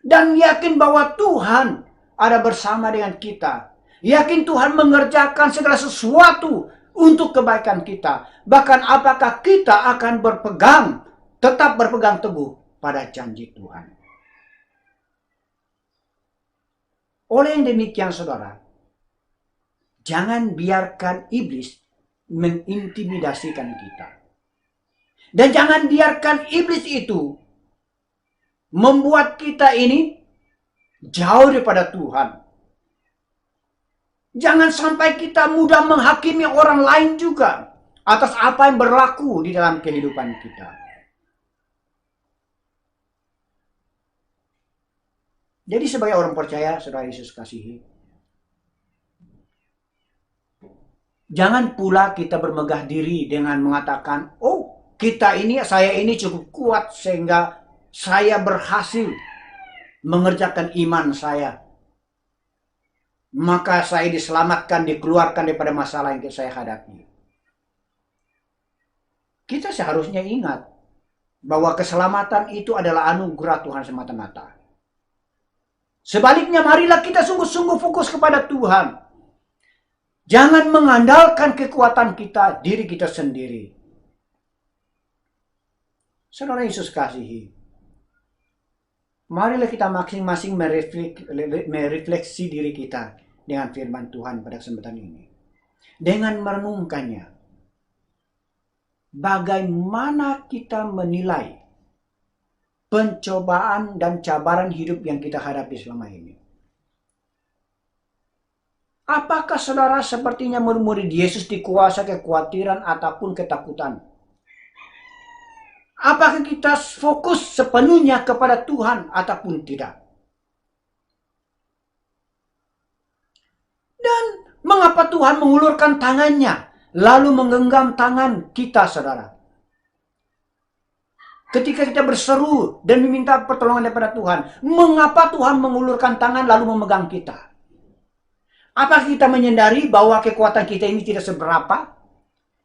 dan yakin bahwa Tuhan ada bersama dengan kita. Yakin Tuhan mengerjakan segala sesuatu untuk kebaikan kita. Bahkan apakah kita akan tetap berpegang teguh pada janji Tuhan. Oleh yang demikian, saudara, jangan biarkan iblis mengintimidasikan kita. Dan jangan biarkan iblis itu membuat kita ini jauh daripada Tuhan. Jangan sampai kita mudah menghakimi orang lain juga atas apa yang berlaku di dalam kehidupan kita. Jadi sebagai orang percaya, saudara Yesus kasihi, jangan pula kita bermegah diri dengan mengatakan, oh, saya ini cukup kuat sehingga saya berhasil mengerjakan iman saya. Maka saya diselamatkan, dikeluarkan daripada masalah yang saya hadapi. Kita seharusnya ingat bahwa keselamatan itu adalah anugerah Tuhan semata-mata. Sebaliknya, marilah kita sungguh-sungguh fokus kepada Tuhan. Jangan mengandalkan kekuatan kita, diri kita sendiri. Saudara Yesus kasihi, marilah kita masing-masing merefleksi diri kita dengan firman Tuhan pada kesempatan ini. Dengan merenungkannya, bagaimana kita menilai pencobaan dan cabaran hidup yang kita hadapi selama ini. Apakah saudara sepertinya murid-murid Yesus dikuasai kekhawatiran ataupun ketakutan? Apakah kita fokus sepenuhnya kepada Tuhan ataupun tidak? Dan mengapa Tuhan mengulurkan tangannya lalu menggenggam tangan kita, saudara? Ketika kita berseru dan meminta pertolongan daripada Tuhan, mengapa Tuhan mengulurkan tangan lalu memegang kita? Apakah kita menyadari bahwa kekuatan kita ini tidak seberapa?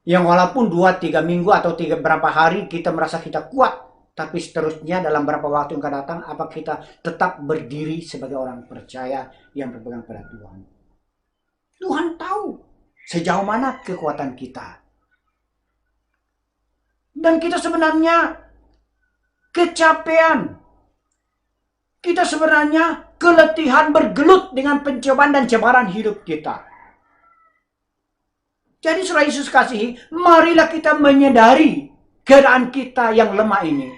Yang walaupun 2-3 minggu atau berapa hari kita merasa kita kuat, tapi seterusnya dalam berapa waktu yang akan datang, apa kita tetap berdiri sebagai orang percaya yang berpegang pada Tuhan? Tuhan tahu sejauh mana kekuatan kita. Dan kita sebenarnya kecapean. Kita sebenarnya keletihan bergelut dengan pencobaan dan cabaran hidup kita. Jadi saudara Yesus kasihi, marilah kita menyadari keadaan kita yang lemah ini.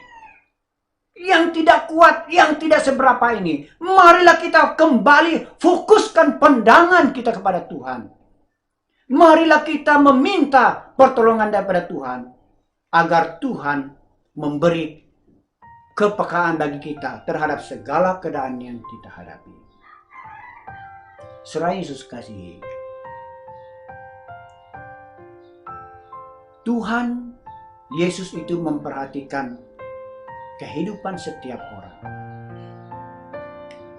Yang tidak kuat, yang tidak seberapa ini. Marilah kita kembali fokuskan pandangan kita kepada Tuhan. Marilah kita meminta pertolongan daripada Tuhan. Agar Tuhan memberi kepekaan bagi kita terhadap segala keadaan yang kita hadapi. Saudara Yesus kasihi, Tuhan Yesus itu memperhatikan kehidupan setiap orang.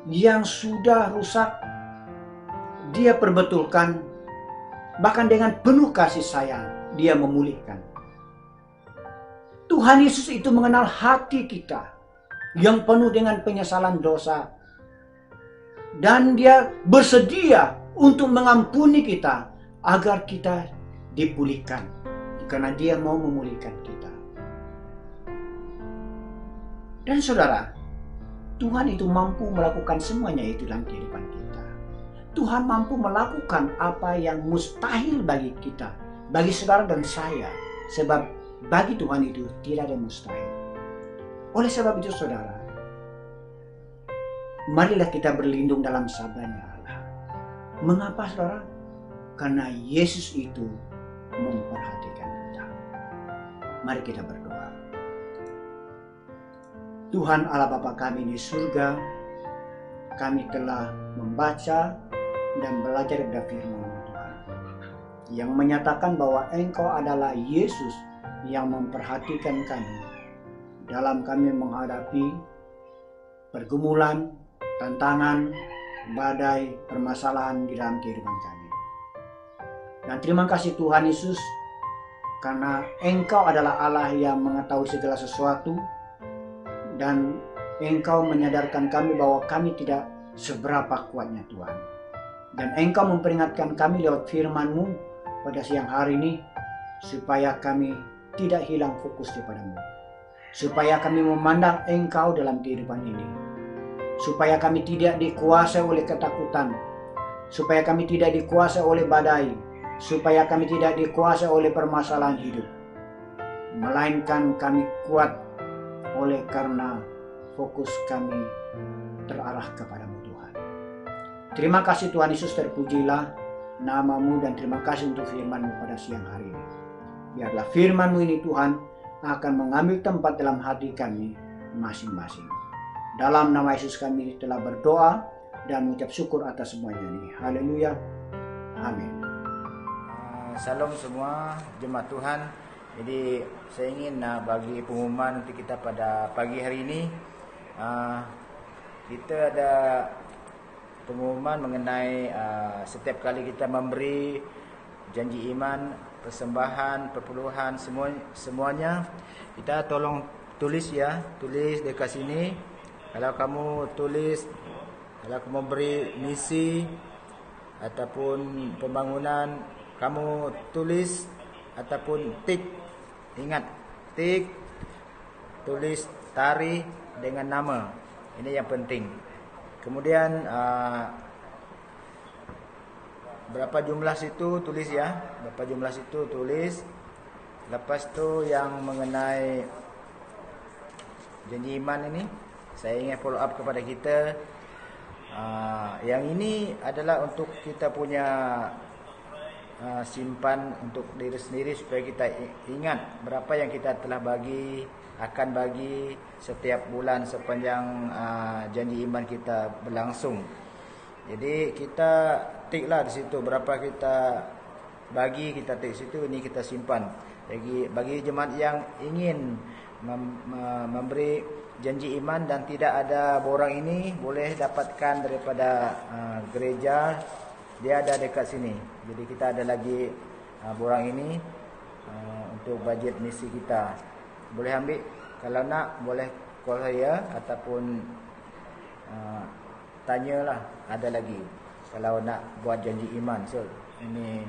Yang sudah rusak, Dia perbetulkan, bahkan dengan penuh kasih sayang, Dia memulihkan. Tuhan Yesus itu mengenal hati kita yang penuh dengan penyesalan dosa. Dan Dia bersedia untuk mengampuni kita agar kita dipulihkan. Karena Dia mau memulihkan kita. Dan saudara, Tuhan itu mampu melakukan semuanya itu dalam kehidupan kita. Tuhan mampu melakukan apa yang mustahil bagi kita, bagi saudara dan saya. Sebab bagi Tuhan itu tidak ada mustahil. Oleh sebab itu saudara, marilah kita berlindung dalam sabdanya Allah. Mengapa saudara? Karena Yesus itu memperhatikan kita. Mari kita berdoa. Tuhan Allah Bapa kami di surga, kami telah membaca dan belajar dari firman Tuhan yang menyatakan bahwa Engkau adalah Yesus yang memperhatikan kami dalam kami menghadapi pergumulan, tantangan, badai, permasalahan di dalam kehidupan kami. Dan terima kasih Tuhan Yesus, karena Engkau adalah Allah yang mengetahui segala sesuatu, dan Engkau menyadarkan kami bahwa kami tidak seberapa kuatnya Tuhan. Dan Engkau memperingatkan kami lewat firman-Mu pada siang hari ini, supaya kami tidak hilang fokus daripada-Mu, supaya kami memandang Engkau dalam kehidupan ini, supaya kami tidak dikuasai oleh ketakutan, supaya kami tidak dikuasai oleh badai, supaya kami tidak dikuasai oleh permasalahan hidup, melainkan kami kuat oleh karena fokus kami terarah kepada-Mu Tuhan. Terima kasih Tuhan Yesus, terpujilah nama-Mu, dan terima kasih untuk firman-Mu pada siang hari ini. Biarlah firman-Mu ini Tuhan akan mengambil tempat dalam hati kami masing-masing. Dalam nama Yesus kami telah berdoa dan mengucap syukur atas semuanya ini. Haleluya. Amin. Salam semua jemaat Tuhan. Jadi saya ingin bagi pengumuman untuk kita pada pagi hari ini. Kita ada pengumuman mengenai setiap kali kita memberi janji iman, persembahan, perpuluhan, semuanya kita tolong tulis ya, tulis dekat sini. Kalau kamu tulis, kalau kamu beri misi ataupun pembangunan, kamu tulis ataupun tik, ingat tik, tulis tari dengan nama. Ini yang penting. Kemudian berapa jumlah situ tulis ya, berapa jumlah situ tulis. Lepas tu yang mengenai janji iman ini, saya ingin follow up kepada kita. Yang ini adalah untuk kita punya simpan untuk diri sendiri, supaya kita ingat berapa yang kita telah bagi, akan bagi setiap bulan sepanjang janji iman kita berlangsung. Jadi kita tiklah di situ berapa kita bagi, kita tik situ, ini kita simpan. Bagi jemaat yang ingin memberi janji iman dan tidak ada borang ini, boleh dapatkan daripada gereja. Dia ada dekat sini. Jadi kita ada lagi borang ini untuk bajet misi kita. Boleh ambil. Kalau nak, boleh call saya ataupun tanyalah, ada lagi. Kalau nak buat janji iman. So ini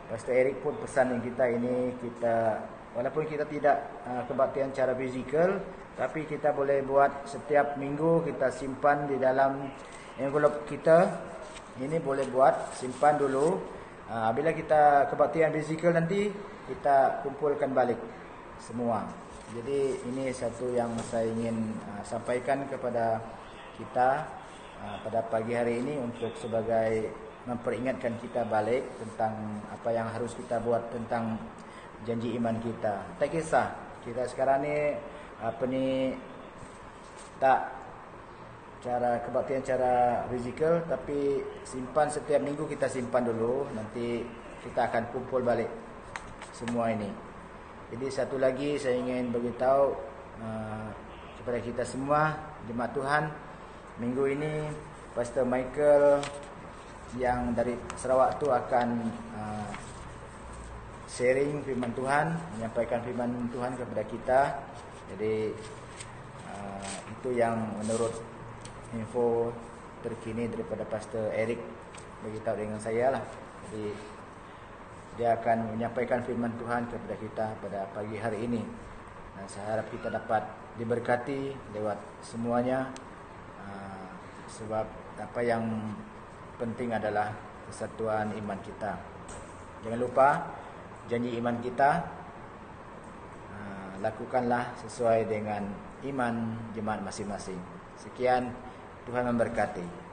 Pastor Eric pun pesan dengan kita ini, kita walaupun kita tidak kebaktian secara fizikal, tapi kita boleh buat setiap minggu, kita simpan di dalam envelope kita. Ini boleh buat, simpan dulu. Bila kita kebaktian fizikal nanti, kita kumpulkan balik semua. Jadi ini satu yang saya ingin sampaikan kepada kita pada pagi hari ini, untuk sebagai memperingatkan kita balik tentang apa yang harus kita buat tentang janji iman kita. Tak kisah kita sekarang ni tak cara kebaktian cara fizikal, tapi simpan setiap minggu, kita simpan dulu, nanti kita akan kumpul balik semua ini. Jadi satu lagi saya ingin beritahu kepada kita semua jemaat Tuhan, minggu ini Pastor Michael yang dari Sarawak tu akan sharing firman Tuhan, menyampaikan firman Tuhan kepada kita. Jadi itu yang menurut info terkini daripada Pastor Eric beritahu dengan saya lah. Jadi dia akan menyampaikan firman Tuhan kepada kita pada pagi hari ini. Dan saya harap kita dapat diberkati lewat semuanya, sebab apa yang penting adalah kesatuan iman kita. Jangan lupa janji iman kita, lakukanlah sesuai dengan iman jemaat masing-masing. Sekian, Tuhan memberkati.